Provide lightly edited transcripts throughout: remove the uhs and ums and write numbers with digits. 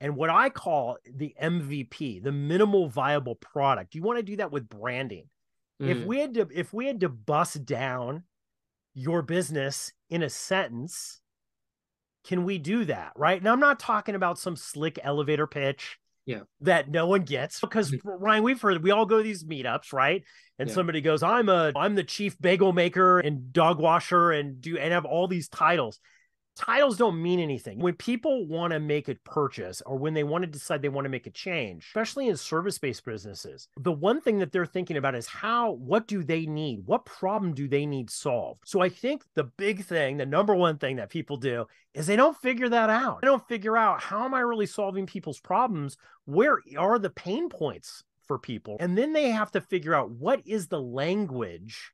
and what I call the MVP, the minimal viable product. You want to do that with branding. If we had to bust down your business in a sentence, can we do that? Right. And I'm not talking about some slick elevator pitch that no one gets, because Ryan, we all go to these meetups, right? And somebody goes, I'm the chief bagel maker and dog washer and have all these titles. Titles don't mean anything. When people want to make a purchase or when they want to decide they want to make a change, especially in service-based businesses, the one thing that they're thinking about is what do they need? What problem do they need solved? So I think the big thing, the number one thing that people do is they don't figure that out. They don't figure out, how am I really solving people's problems? Where are the pain points for people? And then they have to figure out, what is the language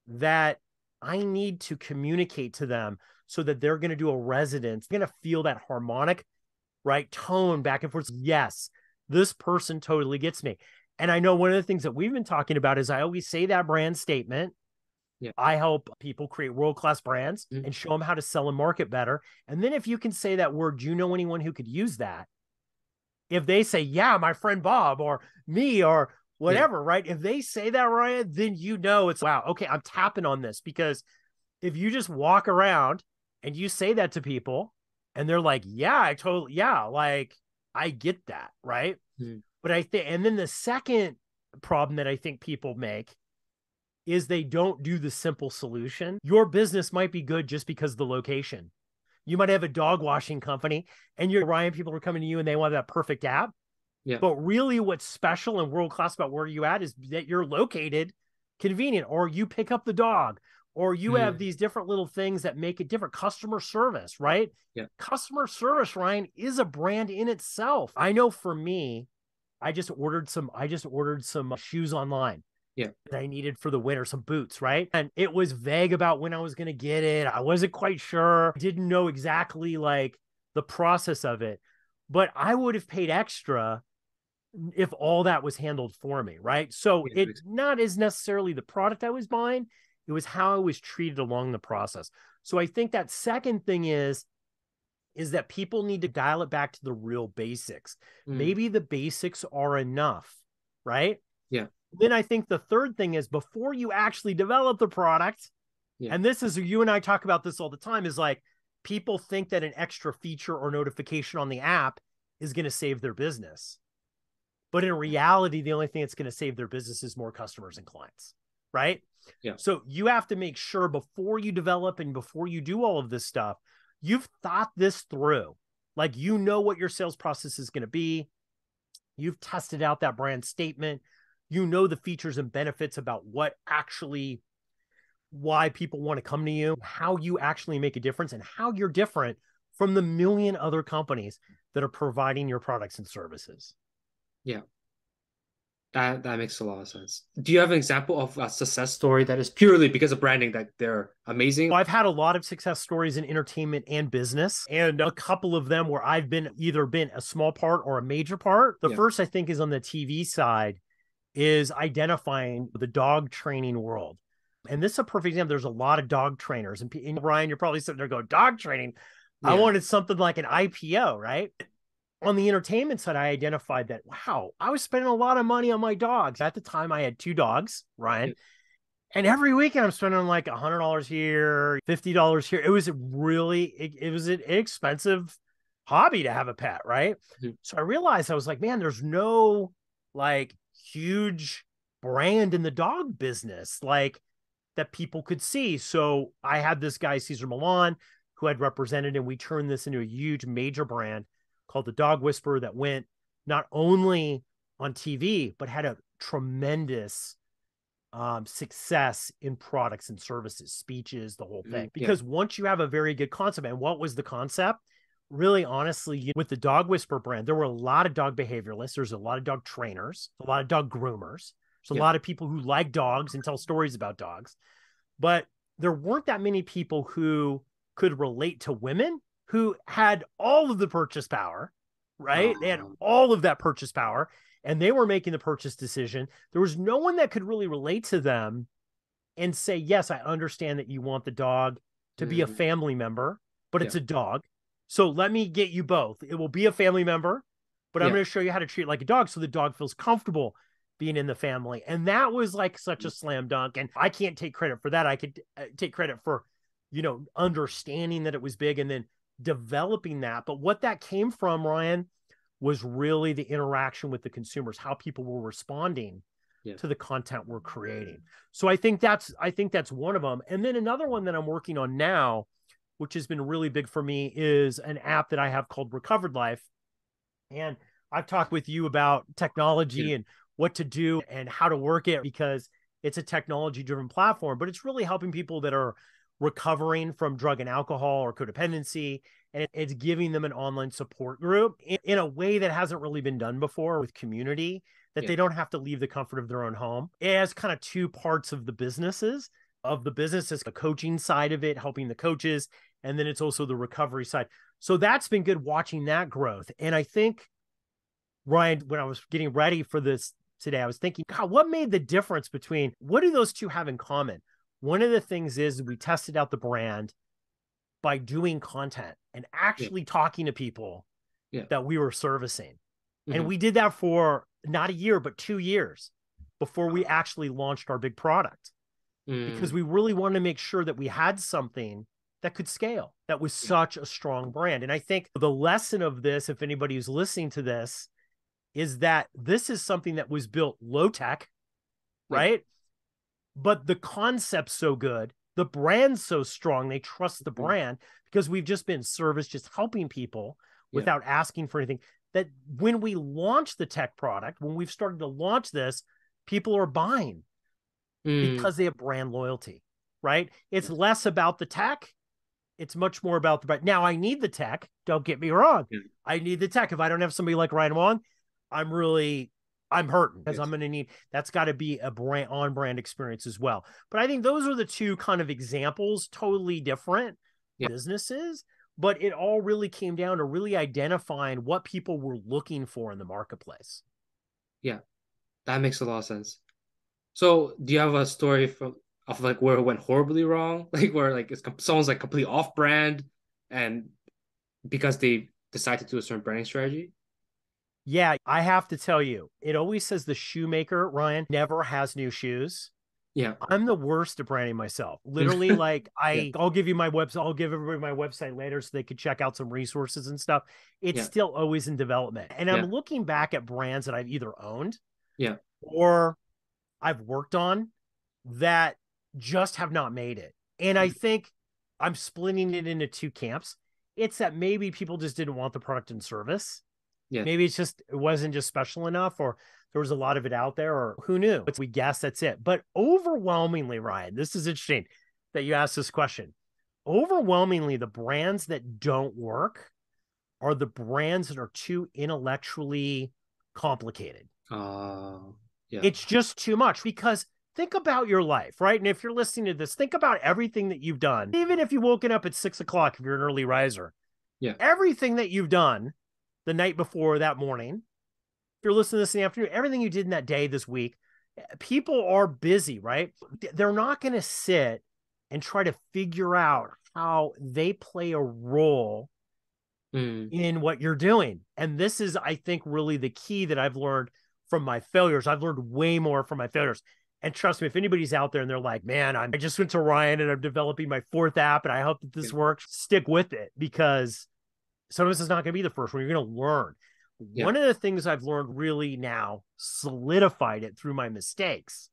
that I need to communicate to them so that they're going to do a resonance, going to feel that harmonic, right, tone back and forth. Yes, this person totally gets me. And I know one of the things that we've been talking about is I always say that brand statement. I help people create world-class brands and show them how to sell and market better. And then if you can say that word, do you know anyone who could use that? If they say, yeah, my friend Bob or me or whatever, right? If they say that, Ryan, then you know it's, wow, okay, I'm tapping on this. Because if you just walk around and you say that to people and they're like, like, I get that, right? But I think, and then the second problem that I think people make is they don't do the simple solution. Your business might be good just because of the location. You might have a dog washing company and Ryan, people are coming to you and they want that perfect app. But really what's special and world-class about where you at is that you're located convenient, or you pick up the dog, or you have these different little things that make it different. Customer service, right? Customer service, Ryan, is a brand in itself. I know for me, I just ordered some shoes online. That I needed for the winter, some boots, right? And it was vague about when I was going to get it. I wasn't quite sure. I didn't know exactly like the process of it, but I would have paid extra if all that was handled for me, right? So it's not as necessarily the product I was buying, it was how I was treated along the process. So I think that second thing is that people need to dial it back to the real basics. Maybe the basics are enough, right? Then I think the third thing is, before you actually develop the product, and this is, you and I talk about this all the time, is like, people think that an extra feature or notification on the app is going to save their business. But in reality, the only thing that's going to save their business is more customers and clients, right? So you have to make sure before you develop and before you do all of this stuff, you've thought this through. Like, you know what your sales process is going to be. You've tested out that brand statement. You know the features and benefits about why people want to come to you, how you actually make a difference, and how you're different from the million other companies that are providing your products and services. That makes a lot of sense. Do you have an example of a success story that is purely because of branding, that they're amazing? Well, I've had a lot of success stories in entertainment and business, and a couple of them where I've either been a small part or a major part. The first, I think, is on the TV side, is identifying the dog training world. And this is a perfect example. There's a lot of dog trainers, and Ryan, you're probably sitting there going, dog training? I wanted something like an IPO, right? On the entertainment side, I identified that, wow, I was spending a lot of money on my dogs. At the time, I had 2 dogs, Ryan. And every weekend I'm spending like $100 here, $50 here. It was it was an expensive hobby to have a pet, right? So I realized, I was like, man, there's no like huge brand in the dog business like that people could see. So I had this guy, Cesar Millan, who I'd represented, and we turned this into a huge major brand called the Dog Whisperer, that went not only on TV, but had a tremendous success in products and services, speeches, the whole thing. Because once you have a very good concept, and what was the concept? Really, honestly, with the Dog Whisperer brand, there were a lot of dog behavioralists. There's a lot of dog trainers, a lot of dog groomers. There's a lot of people who like dogs and tell stories about dogs. But there weren't that many people who could relate to women who had all of the purchase power, right? They had all of that purchase power, and they were making the purchase decision. There was no one that could really relate to them and say, yes, I understand that you want the dog to be a family member, but it's a dog. So let me get you both. It will be a family member, but I'm Yeah. going to show you how to treat it like a dog so the dog feels comfortable being in the family. And that was like such a slam dunk. And I can't take credit for that. I could take credit for, understanding that it was big and then developing that. But what that came from, Ryan, was really the interaction with the consumers, how people were responding to the content we're creating. So I think that's one of them. And then another one that I'm working on now, which has been really big for me, is an app that I have called Recovered Life. And I've talked with you about technology and what to do and how to work it, because it's a technology driven platform, but it's really helping people that are recovering from drug and alcohol or codependency. And it's giving them an online support group in a way that hasn't really been done before, with community, that they don't have to leave the comfort of their own home. It has kind of two parts of the businesses. The coaching side of it, helping the coaches, and then it's also the recovery side. So that's been good, watching that growth. And I think, Ryan, when I was getting ready for this today, I was thinking, God, what made the difference between, what do those two have in common? One of the things is we tested out the brand by doing content and actually talking to people that we were servicing. And we did that for not a year, but 2 years before we actually launched our big product, because we really wanted to make sure that we had something that could scale, that was such a strong brand. And I think the lesson of this, if anybody who's listening to this, is that this is something that was built low tech, right? But the concept's so good, the brand's so strong, they trust the brand, because we've just been service, just helping people without asking for anything, that when we launch the tech product, when we've started to launch this, people are buying because they have brand loyalty, right? It's less about the tech. It's much more about the brand. Now, I need the tech. Don't get me wrong. I need the tech. If I don't have somebody like Ryan Wong, I'm hurting, because I'm going to need, that's got to be a on brand experience as well. But I think those are the two kind of examples, totally different businesses, but it all really came down to really identifying what people were looking for in the marketplace. Yeah, that makes a lot of sense. So do you have a story of like where it went horribly wrong? Like where like someone's like completely off brand and because they decide to do a certain branding strategy? Yeah, I have to tell you, it always says the shoemaker, Ryan, never has new shoes. Yeah. I'm the worst at branding myself. Literally, like I'll give you my website. I'll give everybody my website later so they could check out some resources and stuff. It's still always in development. And I'm looking back at brands that I've either owned or I've worked on that just have not made it. And I think I'm splitting it into two camps. It's that maybe people just didn't want the product and service. Maybe it wasn't just special enough, or there was a lot of it out there, or who knew? We guess that's it. But overwhelmingly, Ryan, this is interesting that you asked this question. Overwhelmingly, the brands that don't work are the brands that are too intellectually complicated. It's just too much, because think about your life, right? And if you're listening to this, think about everything that you've done. Even if you've woken up at 6 o'clock, if you're an early riser, everything that you've done the night before, that morning, if you're listening to this in the afternoon, everything you did in that day, this week, people are busy, right? They're not going to sit and try to figure out how they play a role in what you're doing. And this is, I think, really the key that I've learned from my failures. I've learned way more from my failures. And trust me, if anybody's out there and they're like, man, I just went to Ryan and I'm developing my 4th app and I hope that this works, stick with it, because sometimes it's not going to be the first one. You're going to learn. One of the things I've learned really now, solidified it through my mistakes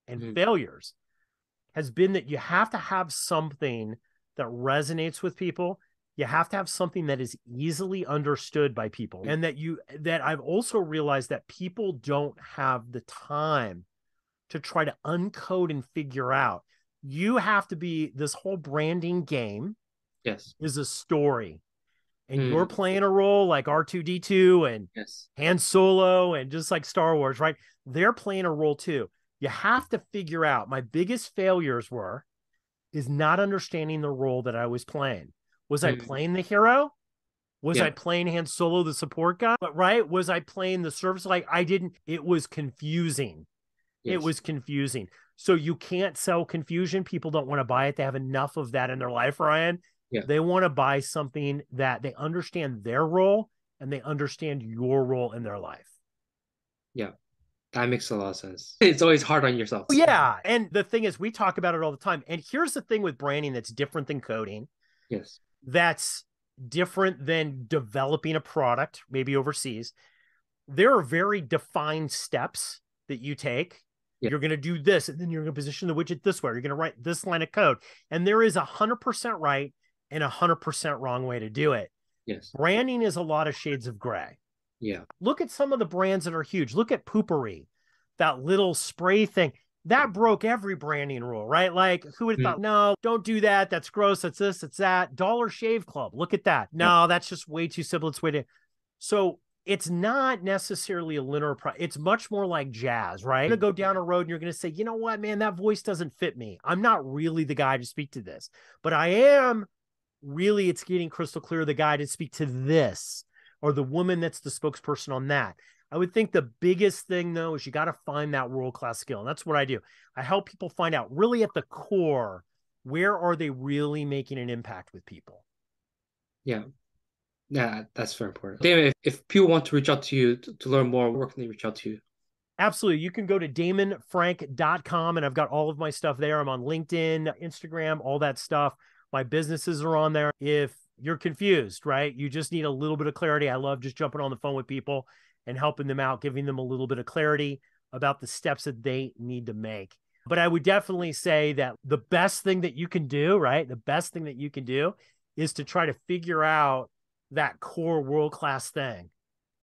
and failures, has been that you have to have something that resonates with people. You have to have something that is easily understood by people. And that I've also realized that people don't have the time to try to uncode and figure out. You have to be, this whole branding game is a story. And you're playing a role like R2-D2 and Han Solo, and just like Star Wars, right? They're playing a role too. You have to figure out, my biggest failures is not understanding the role that I was playing. Was I playing the hero? Was I playing Han Solo, the support guy? But right? Was I playing the service? It was confusing. It was confusing. So you can't sell confusion. People don't want to buy it. They have enough of that in their life, Ryan. Yeah. They want to buy something that they understand their role and they understand your role in their life. Yeah. That makes a lot of sense. It's always hard on yourself. Yeah. And the thing is, we talk about it all the time. And here's the thing with branding that's different than coding. Yes. That's different than developing a product, maybe overseas. There are very defined steps that you take. Yeah. You're going to do this, and then you're going to position the widget this way. You're going to write this line of code. And there is 100% right and 100% wrong way to do it. Yes. Branding is a lot of shades of gray. Yeah. Look at some of the brands that are huge. Look at Poopery, that little spray thing. That broke every branding rule, right? Like, who would have thought, no, don't do that. That's gross. That's this, it's that. Dollar Shave Club. Look at that. No, that's just way too simple. It's way too. So it's not necessarily a linear it's much more like jazz, right? You're going to go down a road and you're going to say, you know what, man, that voice doesn't fit me. I'm not really the guy to speak to this, but I am really, it's getting crystal clear, the guy to speak to this, or the woman that's the spokesperson on that. I would think the biggest thing, though, is you got to find that world-class skill. And that's what I do. I help people find out really at the core, where are they really making an impact with people? Yeah. Yeah, that's very important. Damon, if people want to reach out to you to learn more, where can they reach out to you? Absolutely. You can go to damonfrank.com, and I've got all of my stuff there. I'm on LinkedIn, Instagram, all that stuff. My businesses are on there. If you're confused, right, you just need a little bit of clarity. I love just jumping on the phone with people and helping them out, giving them a little bit of clarity about the steps that they need to make. But I would definitely say that the best thing that you can do, right, the best thing that you can do is to try to figure out that core world-class thing.